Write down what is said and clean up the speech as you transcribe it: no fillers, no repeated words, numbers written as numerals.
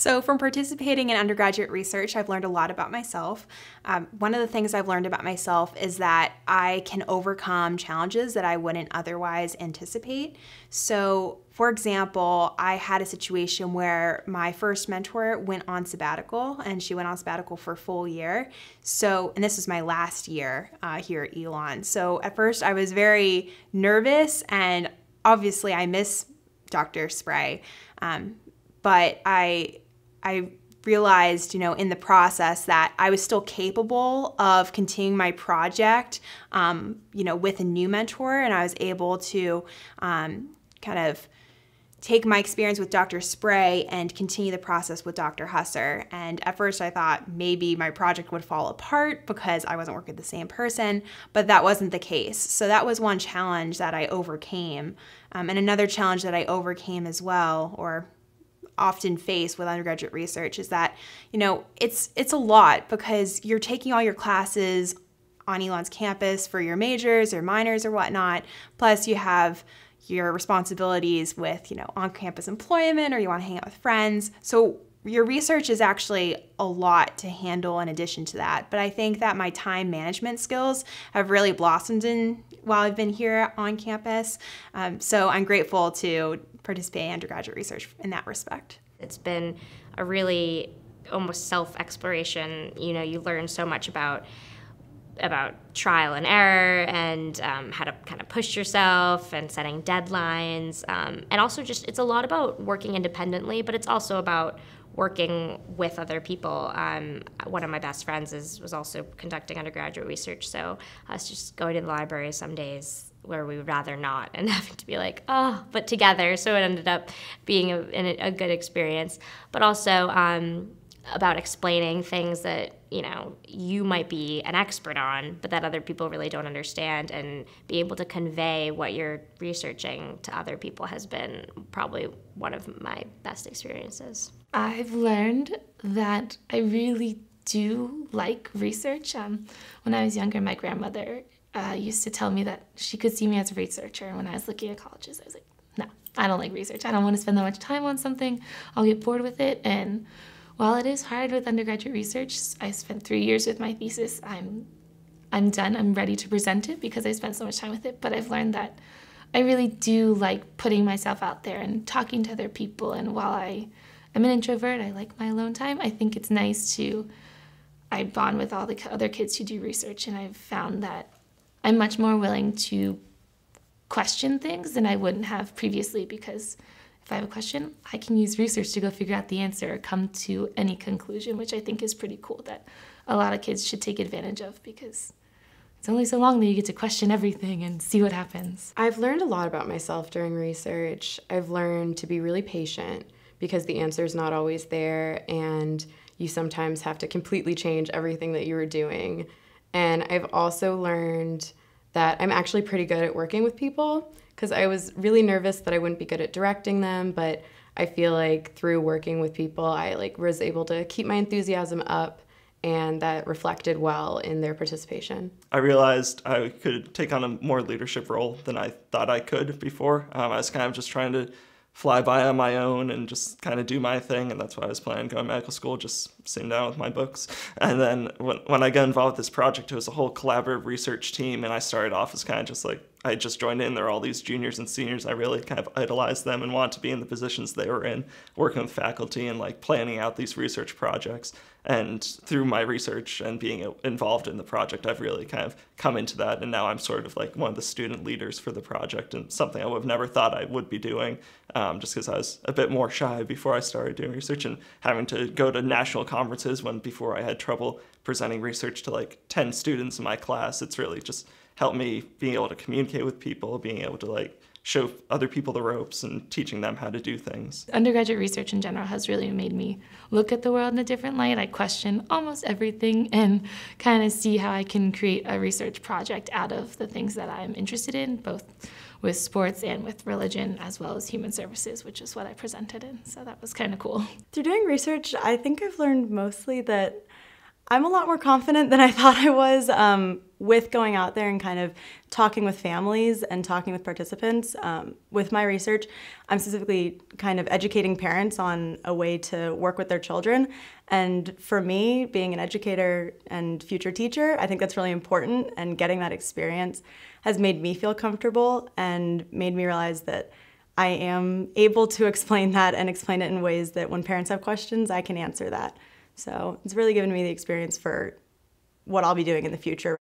So from participating in undergraduate research, I've learned a lot about myself. One of the things I've learned about myself is that I can overcome challenges that I wouldn't otherwise anticipate. So, for example, I had a situation where my first mentor went on sabbatical, and she went on sabbatical for a full year. So, and this was my last year here at Elon. So at first I was very nervous, and obviously I miss Dr. Spray, but I realized, in the process that I was still capable of continuing my project, with a new mentor, and I was able to kind of take my experience with Dr. Spray and continue the process with Dr. Husser. And at first I thought maybe my project would fall apart because I wasn't working with the same person, but that wasn't the case. So that was one challenge that I overcame. And another challenge that I overcame as well, or often face with undergraduate research, is that, it's a lot because you're taking all your classes on Elon's campus for your majors or minors or whatnot, plus you have your responsibilities with, on-campus employment, or you want to hang out with friends. So your research is actually a lot to handle in addition to that. But I think that my time management skills have really blossomed while I've been here on campus. So I'm grateful to participate in undergraduate research in that respect. It's been a really almost self-exploration. You learn so much about trial and error, and how to kind of push yourself and setting deadlines. And also it's a lot about working independently, but it's also about working with other people. One of my best friends was also conducting undergraduate research, so us just going to the library some days where we would rather not, and having to be like, but together. So it ended up being a good experience. But also about explaining things that you might be an expert on, but that other people really don't understand, and be able to convey what you're researching to other people has been probably one of my best experiences. I've learned that I really do like research. When I was younger, my grandmother used to tell me that she could see me as a researcher. When I was looking at colleges, I was like, no, I don't like research. I don't want to spend that much time on something. I'll get bored with it. And while it is hard with undergraduate research, I spent 3 years with my thesis. I'm done. I'm ready to present it because I spent so much time with it. But I've learned that I really do like putting myself out there and talking to other people. And while I'm an introvert, I like my alone time. I think it's nice I bond with all the other kids who do research, and I've found that I'm much more willing to question things than I wouldn't have previously, because if I have a question, I can use research to go figure out the answer or come to any conclusion, which I think is pretty cool, that a lot of kids should take advantage of, because it's only so long that you get to question everything and see what happens. I've learned a lot about myself during research. I've learned to be really patient because the answer's not always there, and you sometimes have to completely change everything that you were doing. And I've also learned that I'm actually pretty good at working with people, because I was really nervous that I wouldn't be good at directing them, but I feel like through working with people, I was able to keep my enthusiasm up, and that reflected well in their participation. I realized I could take on a more leadership role than I thought I could before. I was kind of just trying to fly by on my own and just kind of do my thing, and that's why I was planning on going to medical school, just sitting down with my books. And then when I got involved with this project, it was a whole collaborative research team, and I started off as kind of just I just joined in. There were all these juniors and seniors. I really kind of idolized them and wanted to be in the positions they were in, working with faculty and planning out these research projects. And through my research and being involved in the project, I've really kind of come into that. And now I'm sort of one of the student leaders for the project, and something I would have never thought I would be doing, just because I was a bit more shy before I started doing research, and having to go to national conferences when before I had trouble presenting research to 10 students in my class. It's really just helped me being able to communicate with people, being able to show other people the ropes and teaching them how to do things. Undergraduate research in general has really made me look at the world in a different light. I question almost everything and kind of see how I can create a research project out of the things that I'm interested in, both with sports and with religion, as well as human services, which is what I presented in. So that was kind of cool. Through doing research, I think I've learned mostly that I'm a lot more confident than I thought I was with going out there and kind of talking with families and talking with participants. With my research, I'm specifically kind of educating parents on a way to work with their children. And for me, being an educator and future teacher, I think that's really important. And getting that experience has made me feel comfortable and made me realize that I am able to explain that and explain it in ways that when parents have questions, I can answer that. So it's really given me the experience for what I'll be doing in the future.